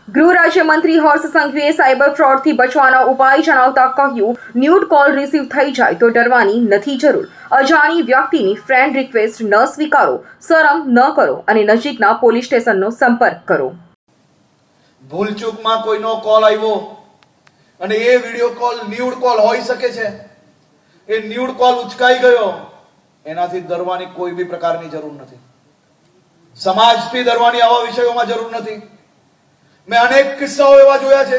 ગૃહ રાજ્યમંત્રી હર્ષ સંઘવીએ સાયબર ફ્રોડથી બચવાના ઉપાય જણાવતા કહ્યું, ન્યૂડ કોલ રિસીવ થઈ જાય તો ડરવાની નથી જરૂર. અજાણી વ્યક્તિની ફ્રેન્ડ રિક્વેસ્ટ ન સ્વીકારો, શરમ ન કરો અને નજીકના પોલીસ સ્ટેશનનો સંપર્ક કરો. ભૂલચૂકમાં કોઈનો કોલ આવ્યો અને એ વિડિયો કોલ ન્યૂડ કોલ હોઈ શકે છે. એ ન્યૂડ કોલ ઉચકાઈ ગયો, એનાથી ડરવાની કોઈ બી પ્રકારની જરૂર નથી. સમાજથી ડરવાની આવા વિષયોમાં જરૂર નથી. મેં અનેક કિસ્સાઓ એવા જોયા છે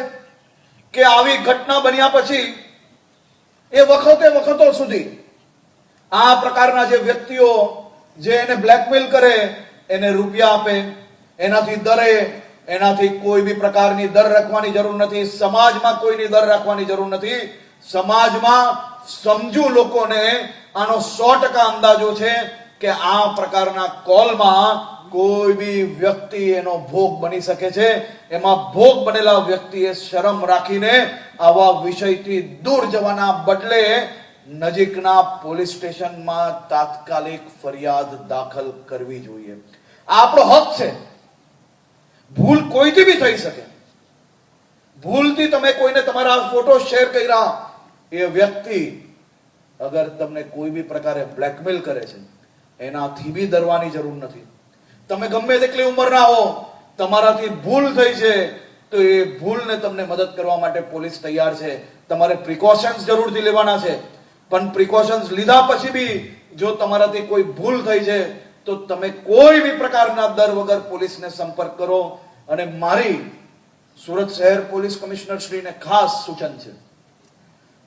કે આવી ઘટના બન્યા પછી એ વખતો સુધી આ પ્રકારના જે વ્યક્તિઓ જે એને બ્લેકમેલ કરે, એને રૂપિયા આપે, એનાથી ડરે, એનાથી કોઈ બી પ્રકારની ડર રાખવાની જરૂર નથી. સમાજમાં કોઈની ડર રાખવાની જરૂર નથી. સમાજમાં સમજુ લોકોને આનો 100% અંદાજો છે કે આ પ્રકારના કોલમાં કોઈ બી વ્યક્તિ એનો ભોગ બની શકે છે. એમાં ભોગ બનેલા વ્યક્તિએ શરમ રાખીને આવા વિષયથી દૂર જવાના બદલે નજીકના પોલીસ સ્ટેશનમાં તાત્કાલિક ફરિયાદ દાખલ કરવી જોઈએ. આ આપણો હક છે. ભૂલ કોઈથી બી થઈ શકે. ભૂલથી તમે કોઈને તમારા ફોટો શેર કર્યા, એ વ્યક્તિ અગર તમને કોઈ બી પ્રકારે બ્લેકમેલ કરે છે, એનાથી બી ડરવાની જરૂર નથી. તમે ગમે તેટલી ઉંમરના હો, તમારાથી ભૂલ થઈ છે તો એ ભૂલને તમને મદદ કરવા માટે પોલીસ તૈયાર છે. તમારે પ્રિકોશન્સ જરૂરથી લેવાના છે, પણ પ્રિકોશન્સ લીધા પછી બી જો તમારાથી કોઈ ભૂલ થઈ છે તો તમે કોઈ બી પ્રકારના ડર વગર પોલીસને સંપર્ક કરો. અને મારી સુરત શહેર પોલીસ કમિશનર શ્રીને ખાસ સૂચન છે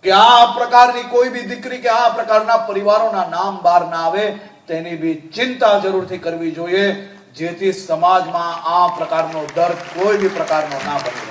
કે આ પ્રકારની કોઈ બી દીકરી કે આ પ્રકારના પરિવારોના નામ બહાર ના આવે તેની બી ચિંતા જરૂરથી કરવી જોઈએ, જેથી સમાજમાં આ પ્રકારનો ડર કોઈ બી પ્રકારનો ના બને.